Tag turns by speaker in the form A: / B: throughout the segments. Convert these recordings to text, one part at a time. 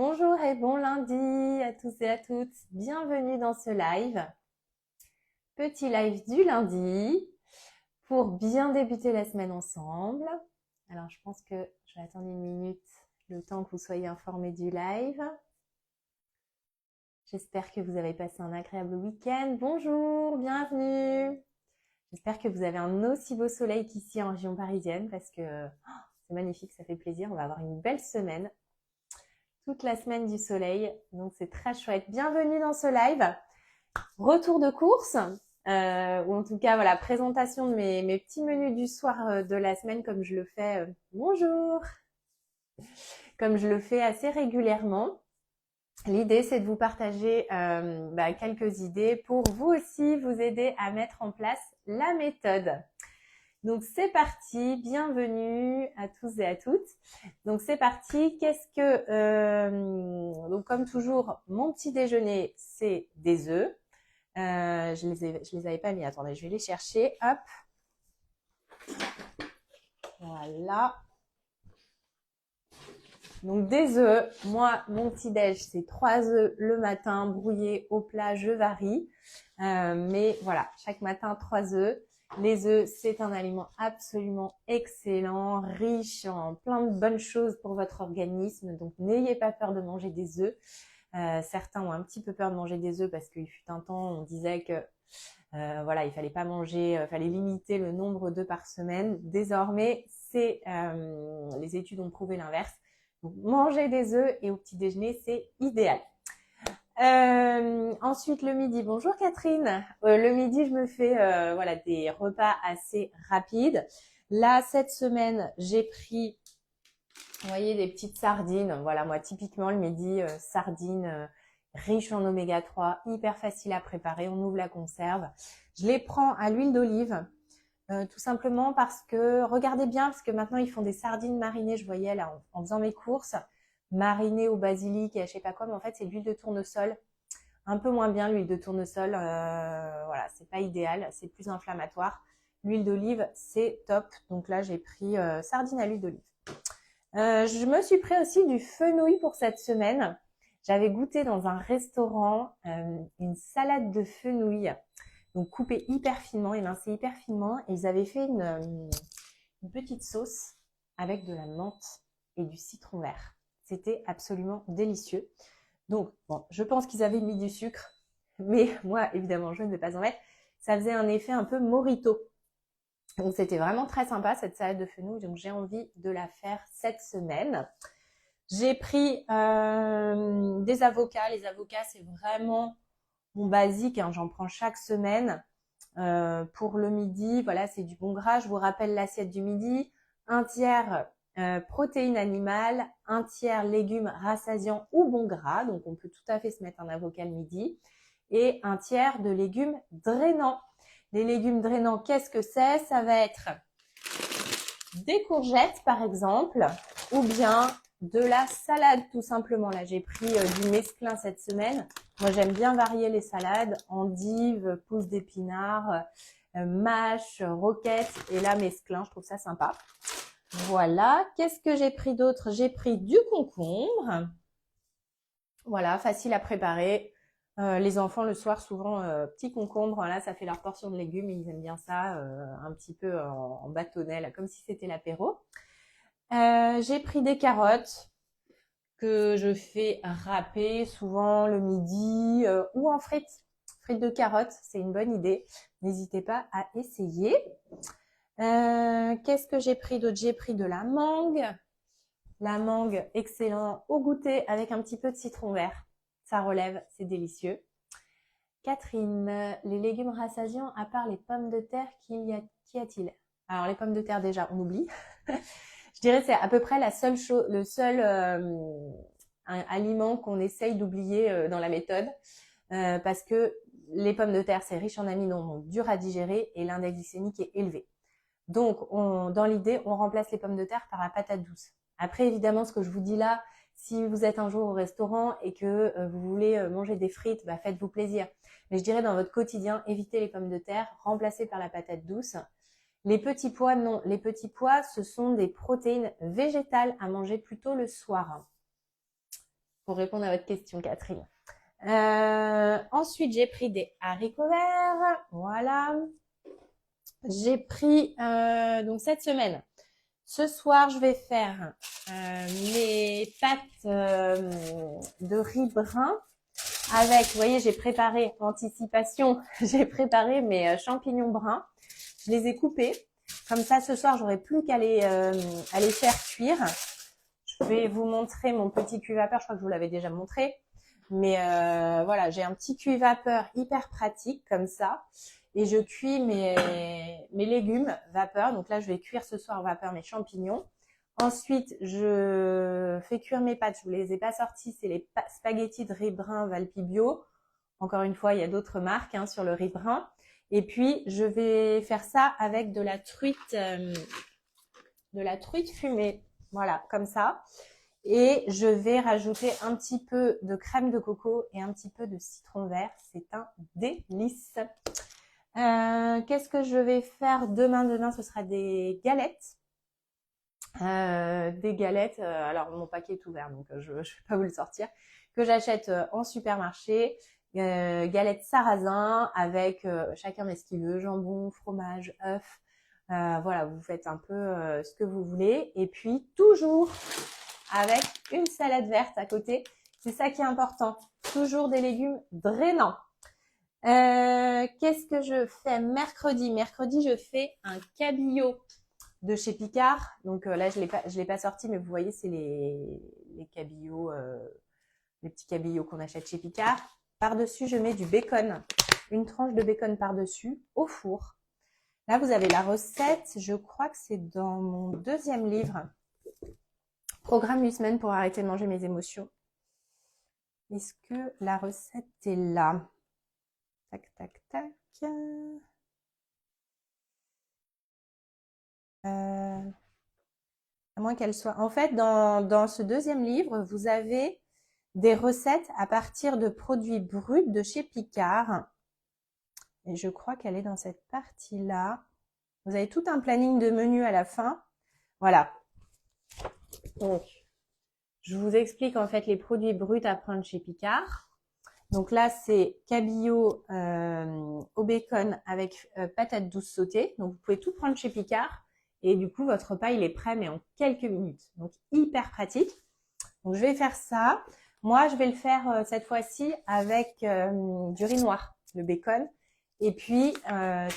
A: Bonjour et bon lundi à tous et à toutes. Bienvenue dans ce live. Petit live du lundi pour bien débuter la semaine ensemble. Alors, je pense que je vais attendre une minute le temps que vous soyez informés du live. J'espère que vous avez passé un agréable week-end. Bonjour, bienvenue. J'espère que vous avez un aussi beau soleil qu'ici en région parisienne parce que c'est magnifique, ça fait plaisir. On va avoir une belle semaine. Toute la semaine du soleil, donc c'est très chouette. Bienvenue dans ce live. Retour de course, ou en tout cas voilà, présentation de mes petits menus du soir de la semaine comme je le fais, bonjour, comme je le fais assez régulièrement. L'idée c'est de vous partager quelques idées pour vous aussi vous aider à mettre en place la méthode. Donc c'est parti, bienvenue à tous et à toutes. Donc c'est parti, donc comme toujours, mon petit déjeuner c'est des œufs. Je les avais pas mis, attendez, je vais les chercher, hop. Voilà. Donc des œufs, moi mon petit déj c'est 3 œufs le matin, brouillés au plat, je varie. Mais voilà, chaque matin 3 œufs. Les œufs, c'est un aliment absolument excellent, riche en plein de bonnes choses pour votre organisme. Donc, n'ayez pas peur de manger des œufs. Certains ont un petit peu peur de manger des œufs parce qu'il fut un temps, on disait que voilà, il fallait pas manger, fallait limiter le nombre d'œufs par semaine. Désormais, les études ont prouvé l'inverse. Donc, manger des œufs et au petit déjeuner, c'est idéal. Ensuite le midi, bonjour Catherine. Le midi, je me fais voilà des repas assez rapides. Là, cette semaine, j'ai pris, vous voyez, des petites sardines. Voilà, moi typiquement le midi, sardines riches en oméga 3, hyper facile à préparer. On ouvre la conserve. Je les prends à l'huile d'olive. Tout simplement parce que, regardez bien, parce que maintenant ils font des sardines marinées, je voyais là en faisant mes courses, marinées au basilic et je sais pas quoi, mais en fait c'est de l'huile de tournesol, un peu moins bien l'huile de tournesol, voilà, c'est pas idéal, c'est plus inflammatoire. L'huile d'olive c'est top, donc là j'ai pris sardines à l'huile d'olive. Je me suis pris aussi du fenouil pour cette semaine. J'avais goûté dans un restaurant une salade de fenouil. Donc coupé hyper finement, émincé hyper finement. Et ils avaient fait une petite sauce avec de la menthe et du citron vert. C'était absolument délicieux. Donc bon, je pense qu'ils avaient mis du sucre, mais moi évidemment je ne vais pas en mettre. Ça faisait un effet un peu mojito. Donc c'était vraiment très sympa cette salade de fenouil. Donc j'ai envie de la faire cette semaine. J'ai pris des avocats. Les avocats c'est vraiment mon basique, hein, j'en prends chaque semaine. Pour le midi, voilà, c'est du bon gras. Je vous rappelle l'assiette du midi. Un tiers protéines animales, un tiers légumes rassasiants ou bon gras. Donc, on peut tout à fait se mettre un avocat le midi. Et un tiers de légumes drainants. Les légumes drainants, qu'est-ce que c'est? Ça va être des courgettes, par exemple, ou bien de la salade, tout simplement. Là, j'ai pris du mesclun cette semaine. Moi, j'aime bien varier les salades, endives, pousses d'épinards, mâche, roquette et là, mesclun, je trouve ça sympa. Voilà. Qu'est-ce que j'ai pris d'autre? J'ai pris du concombre. Voilà, facile à préparer. Les enfants, le soir, souvent, petit concombre, là, ça fait leur portion de légumes. Ils aiment bien ça, un petit peu en bâtonnet, là, comme si c'était l'apéro. J'ai pris des carottes que je fais râper souvent le midi ou en frites. Frites de carottes, c'est une bonne idée. N'hésitez pas à essayer. Qu'est-ce que j'ai pris d'autre? J'ai pris de la mangue. La mangue, excellent au goûter avec un petit peu de citron vert. Ça relève, c'est délicieux. Catherine, les légumes rassasiants, à part les pommes de terre, qu'y a-t-il? Alors les pommes de terre déjà, on oublie. Je dirais que c'est à peu près la seule chose, le seul aliment qu'on essaye d'oublier dans la méthode, parce que les pommes de terre c'est riche en amidon, donc dur à digérer et l'index glycémique est élevé. Donc dans l'idée, on remplace les pommes de terre par la patate douce. Après évidemment, ce que je vous dis là, si vous êtes un jour au restaurant et que vous voulez manger des frites, bah, faites-vous plaisir. Mais je dirais dans votre quotidien, évitez les pommes de terre, remplacez par la patate douce. Les petits pois, non. Les petits pois, ce sont des protéines végétales à manger plutôt le soir. pour répondre à votre question, Catherine. Ensuite, j'ai pris des haricots verts. Voilà. J'ai pris, donc cette semaine, ce soir, je vais faire mes pâtes de riz brun avec, vous voyez, j'ai préparé, anticipation, j'ai préparé mes champignons bruns. Je les ai coupés. Comme ça, ce soir, j'aurai plus qu'à les faire cuire. Je vais vous montrer mon petit cuit vapeur. Je crois que je vous l'avais déjà montré. Mais voilà, j'ai un petit cuit vapeur hyper pratique comme ça. Et je cuis mes légumes vapeur. Donc là, je vais cuire ce soir vapeur mes champignons. Ensuite, je fais cuire mes pâtes. Je vous les ai pas sorties. C'est les spaghettis de riz brun Valpi Bio. Encore une fois, il y a d'autres marques sur le riz brun. Et puis, je vais faire ça avec de la truite fumée. Voilà, comme ça. Et je vais rajouter un petit peu de crème de coco et un petit peu de citron vert. C'est un délice. Qu'est-ce que je vais faire demain? Demain, ce sera des galettes. Alors mon paquet est ouvert, donc je ne vais pas vous le sortir. Que j'achète en supermarché. Galettes sarrasin avec chacun met ce qu'il veut, jambon, fromage, œuf. Voilà, vous faites un peu ce que vous voulez. Et puis toujours avec une salade verte à côté. C'est ça qui est important. Toujours des légumes drainants. Qu'est-ce que je fais mercredi? Mercredi, je fais un cabillaud de chez Picard. Donc là, je l'ai pas sorti, mais vous voyez, c'est les cabillots, les petits cabillots qu'on achète chez Picard. Par-dessus, je mets du bacon. Une tranche de bacon par-dessus au four. Là, vous avez la recette. Je crois que c'est dans mon deuxième livre. Programme 8 semaines pour arrêter de manger mes émotions. Est-ce que la recette est là? Tac, tac, tac. À moins qu'elle soit... En fait, dans ce deuxième livre, vous avez des recettes à partir de produits bruts de chez Picard. Et je crois qu'elle est dans cette partie-là. Vous avez tout un planning de menus à la fin. Voilà. Donc, je vous explique en fait les produits bruts à prendre chez Picard. Donc là, c'est cabillaud au bacon avec patates douces sautées. Donc, vous pouvez tout prendre chez Picard. Et du coup, votre repas, il est prêt, mais en quelques minutes. Donc, hyper pratique. Donc, je vais faire ça. Moi, je vais le faire cette fois-ci avec du riz noir, le bacon. Et puis,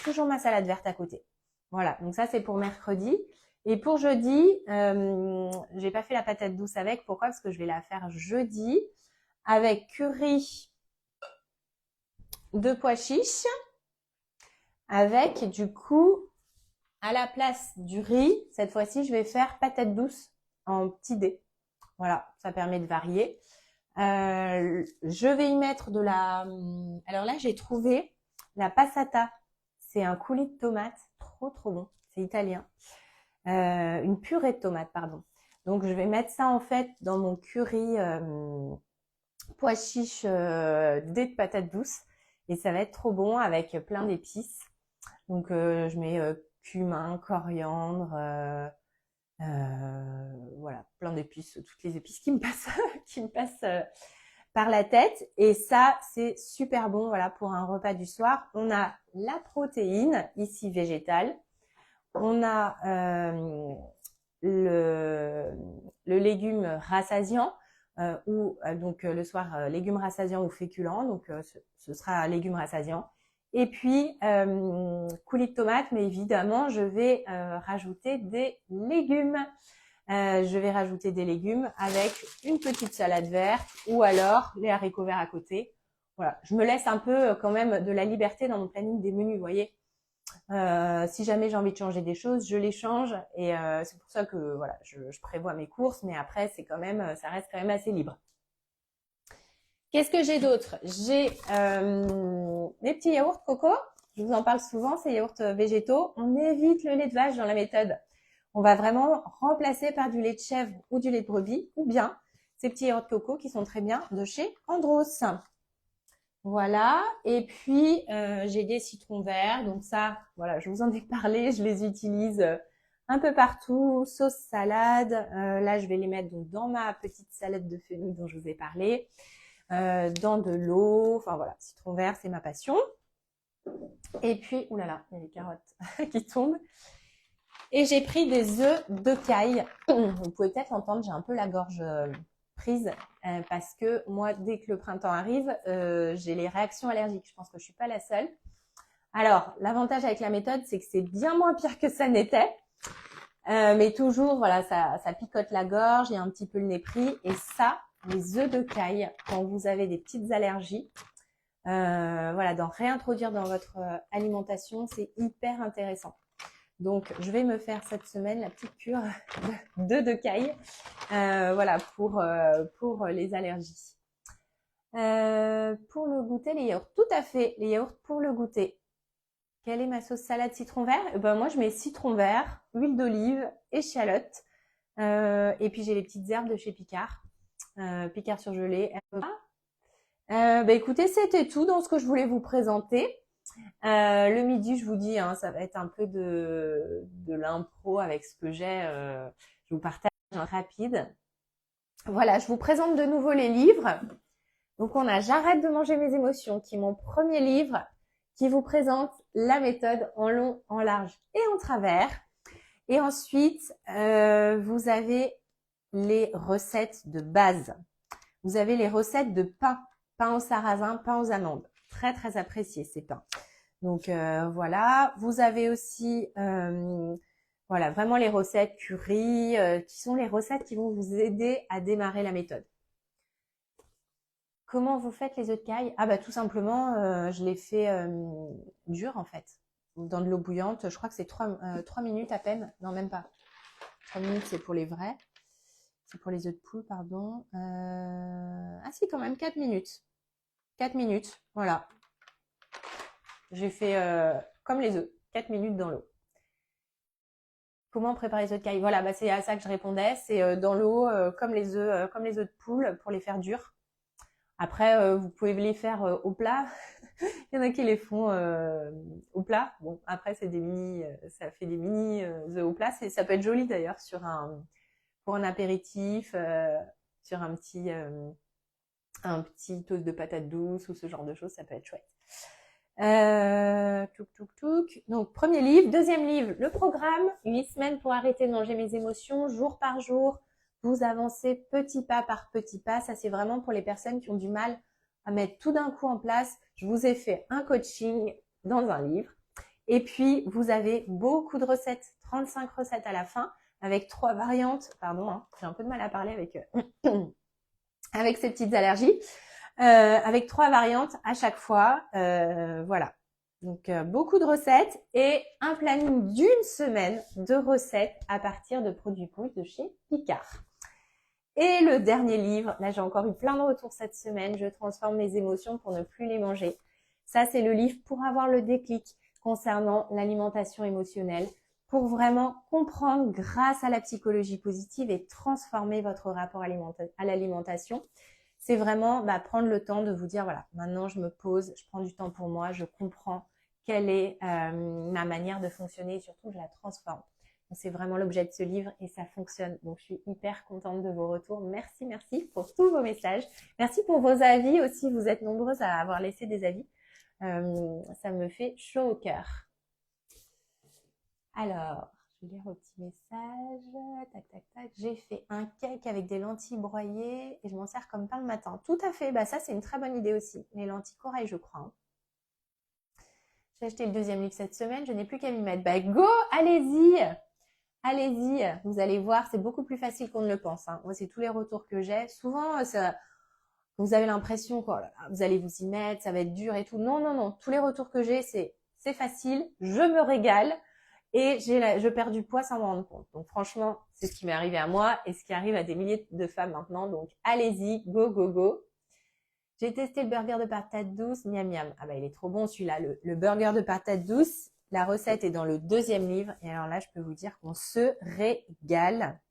A: toujours ma salade verte à côté. Voilà. Donc, ça, c'est pour mercredi. Et pour jeudi, j'ai pas fait la patate douce avec. Pourquoi? Parce que je vais la faire jeudi avec curry de pois chiches, avec du coup, à la place du riz, cette fois-ci, je vais faire patate douce en petit dé. Voilà, ça permet de varier. Je vais y mettre de la... Alors là, j'ai trouvé la passata. C'est un coulis de tomates, trop trop bon. C'est italien. Une purée de tomates, pardon. Donc, je vais mettre ça en fait dans mon curry pois chiches dé de patates douces. Et ça va être trop bon avec plein d'épices. Donc, je mets cumin, coriandre, voilà, plein d'épices, toutes les épices qui me passent par la tête. Et ça, c'est super bon, voilà, pour un repas du soir. On a la protéine, ici végétale. On a le légume rassasiant, ou donc le soir, légumes rassasiants ou féculents. Donc, ce sera légumes rassasiants. Et puis, coulis de tomates, mais évidemment, je vais rajouter des légumes. Je vais rajouter des légumes avec une petite salade verte ou alors les haricots verts à côté. Voilà, je me laisse un peu quand même de la liberté dans mon planning des menus, vous voyez. Si jamais j'ai envie de changer des choses, je les change et c'est pour ça que voilà, je prévois mes courses, mais après c'est quand même, ça reste quand même assez libre. Qu'est-ce que j'ai d'autre? J'ai des petits yaourts coco. Je vous en parle souvent, ces yaourts végétaux. On évite le lait de vache dans la méthode. On va vraiment remplacer par du lait de chèvre ou du lait de brebis, ou bien ces petits yaourts coco qui sont très bien de chez Andros. Voilà, et puis j'ai des citrons verts, donc ça, voilà, je vous en ai parlé, je les utilise un peu partout, sauce salade. Là, je vais les mettre donc dans ma petite salade de fenouil dont je vous ai parlé, dans de l'eau. Enfin voilà, citron vert, c'est ma passion. Et puis, oulala, il y a les carottes qui tombent. Et j'ai pris des œufs de caille. Vous pouvez peut-être l'entendre, j'ai un peu la gorge prise parce que moi, dès que le printemps arrive, j'ai les réactions allergiques. Je pense que je suis pas la seule. Alors, l'avantage avec la méthode, c'est que c'est bien moins pire que ça n'était. Mais toujours, voilà, ça picote la gorge, il y a un petit peu le nez pris. Et ça, les œufs de caille, quand vous avez des petites allergies, voilà, d'en réintroduire dans votre alimentation, c'est hyper intéressant. Donc, je vais me faire cette semaine la petite cure d'œufs de caille, voilà, pour les allergies. Pour le goûter, les yaourts, tout à fait, les yaourts pour le goûter. Quelle est ma sauce salade citron vert? Ben, moi, je mets citron vert, huile d'olive, échalote, et puis j'ai les petites herbes de chez Picard, Picard surgelé. Ben, écoutez, c'était tout dans ce que je voulais vous présenter. Le midi, je vous dis, hein, ça va être un peu de l'impro avec ce que j'ai. Je vous partage un rapide. Voilà, je vous présente de nouveau les livres. Donc, on a J'arrête de manger mes émotions, qui est mon premier livre, qui vous présente la méthode en long, en large et en travers. Et ensuite, vous avez les recettes de base. Vous avez les recettes de pain, pain au sarrasin, pain aux amandes. Très, très apprécié ces pains. Donc voilà, vous avez aussi voilà, vraiment les recettes curry, qui sont les recettes qui vont vous aider à démarrer la méthode. Comment vous faites les œufs de caille? Ah bah tout simplement, je les fais durs en fait, dans de l'eau bouillante. Je crois que c'est 3 minutes à peine, non même pas. 3 minutes c'est pour les vrais, c'est pour les œufs de poule, pardon. Ah si quand même, 4 minutes. 4 minutes, voilà. J'ai fait comme les œufs, 4 minutes dans l'eau. Comment préparer les œufs de caille? Voilà, bah c'est à ça que je répondais. C'est dans l'eau, comme les œufs de poule, pour les faire durs. Après, vous pouvez les faire au plat. Il y en a qui les font au plat. Bon, après c'est des mini, ça fait des mini œufs au plat. Ça peut être joli d'ailleurs pour un apéritif, sur un petit toast de patates douces ou ce genre de choses. Ça peut être chouette. Touk. Donc, premier livre. Deuxième livre, le programme. 8 semaines pour arrêter de manger mes émotions, jour par jour. Vous avancez petit pas par petit pas. Ça, c'est vraiment pour les personnes qui ont du mal à mettre tout d'un coup en place. Je vous ai fait un coaching dans un livre. Et puis, vous avez beaucoup de recettes, 35 recettes à la fin, avec 3 variantes. Pardon, hein, j'ai un peu de mal à parler avec ces petites allergies. Avec 3 variantes à chaque fois. Voilà. Donc, beaucoup de recettes et un planning d'une semaine de recettes à partir de produits bruts de chez Picard. Et le dernier livre, là j'ai encore eu plein de retours cette semaine, je transforme mes émotions pour ne plus les manger. Ça, c'est le livre pour avoir le déclic concernant l'alimentation émotionnelle, pour vraiment comprendre grâce à la psychologie positive et transformer votre rapport à l'alimentation. C'est vraiment prendre le temps de vous dire, voilà, maintenant je me pose, je prends du temps pour moi, je comprends quelle est ma manière de fonctionner et surtout je la transforme. C'est vraiment l'objet de ce livre et ça fonctionne. Donc, je suis hyper contente de vos retours. Merci pour tous vos messages. Merci pour vos avis aussi. Vous êtes nombreuses à avoir laissé des avis. Ça me fait chaud au cœur. Alors, je vais lire vos petits messages. Tac. J'ai fait un cake avec des lentilles broyées et je m'en sers comme pain le matin. Tout à fait. Bah, ça, c'est une très bonne idée aussi. Les lentilles corail, je crois. J'ai acheté le deuxième livre cette semaine. Je n'ai plus qu'à m'y mettre. Bah, go, allez-y. Allez-y, vous allez voir, c'est beaucoup plus facile qu'on ne le pense. Hein. Moi, c'est tous les retours que j'ai. Souvent, vous avez l'impression que vous allez vous y mettre, ça va être dur et tout. Non. Tous les retours que j'ai, c'est facile, je me régale et je perds du poids sans m'en rendre compte. Donc franchement, c'est ce qui m'est arrivé à moi et ce qui arrive à des milliers de femmes maintenant. Donc allez-y, go. J'ai testé le burger de patates douces, miam. Ah bah il est trop bon celui-là, le burger de patates douces. La recette est dans le deuxième livre. Et alors là, je peux vous dire qu'on se régale.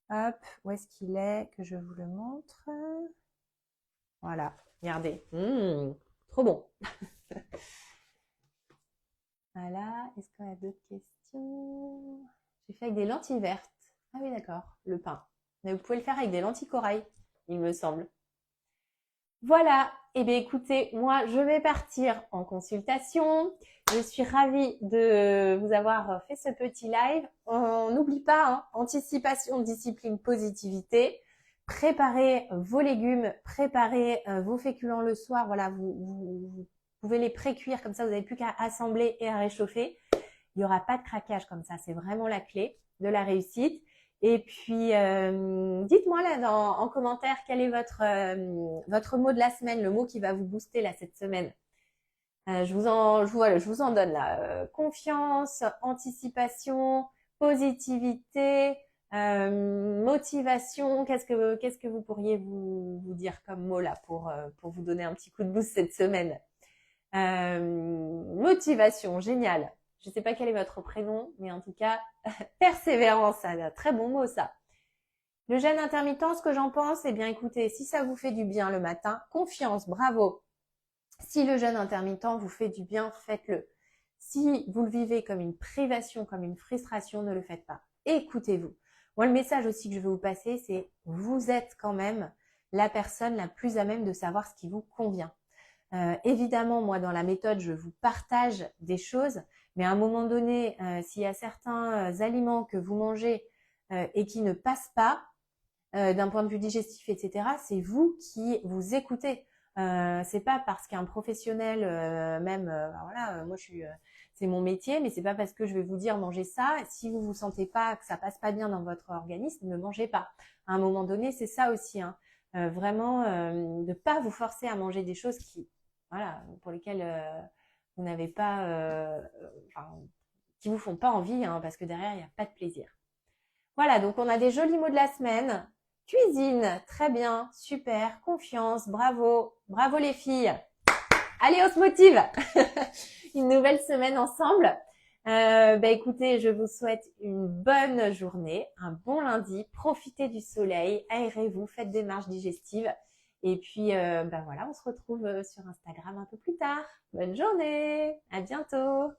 A: Hop, où est-ce qu'il est? Que je vous le montre. Voilà, regardez. Trop bon. Voilà, est-ce qu'on a d'autres questions? J'ai fait avec des lentilles vertes. Ah oui, d'accord, le pain. Mais vous pouvez le faire avec des lentilles corail, il me semble. Voilà, eh bien écoutez, moi je vais partir en consultation. Je suis ravie de vous avoir fait ce petit live. On n'oublie pas, hein, anticipation, discipline, positivité. Préparez vos légumes, préparez vos féculents le soir. Voilà, vous pouvez les pré-cuire, comme ça vous n'avez plus qu'à assembler et à réchauffer. Il n'y aura pas de craquage comme ça, c'est vraiment la clé de la réussite. Et puis, dites-moi là en commentaire quel est votre mot de la semaine, le mot qui va vous booster là cette semaine. Je vous en donne là. Confiance, anticipation, positivité, motivation. Qu'est-ce que vous pourriez vous dire comme mot là pour vous donner un petit coup de boost cette semaine? Motivation, génial. Je ne sais pas quel est votre prénom, mais en tout cas, persévérance, c'est un très bon mot ça. Le jeûne intermittent, ce que j'en pense, eh bien écoutez, si ça vous fait du bien le matin, confiance, bravo. Si le jeûne intermittent vous fait du bien, faites-le. Si vous le vivez comme une privation, comme une frustration, ne le faites pas. Écoutez-vous. Moi, le message aussi que je veux vous passer, c'est vous êtes quand même la personne la plus à même de savoir ce qui vous convient. Évidemment, moi, dans la méthode, je vous partage des choses, mais à un moment donné, s'il y a certains aliments que vous mangez et qui ne passent pas d'un point de vue digestif, etc., c'est vous qui vous écoutez. C'est pas parce qu'un professionnel, voilà, moi c'est mon métier, mais c'est pas parce que je vais vous dire mangez ça. Si vous vous sentez pas que ça passe pas bien dans votre organisme, ne mangez pas. À un moment donné, c'est ça aussi, hein. Vraiment, de pas vous forcer à manger des choses voilà, pour lesquelles vous n'avez pas, qui vous font pas envie, hein, parce que derrière il n'y a pas de plaisir. Voilà, donc on a des jolis mots de la semaine. Cuisine, très bien, super, confiance, bravo, bravo les filles. Allez, on se motive. Une nouvelle semaine ensemble. Écoutez, je vous souhaite une bonne journée, un bon lundi. Profitez du soleil, aérez-vous, faites des marches digestives. Et puis, voilà, on se retrouve sur Instagram un peu plus tard. Bonne journée, à bientôt.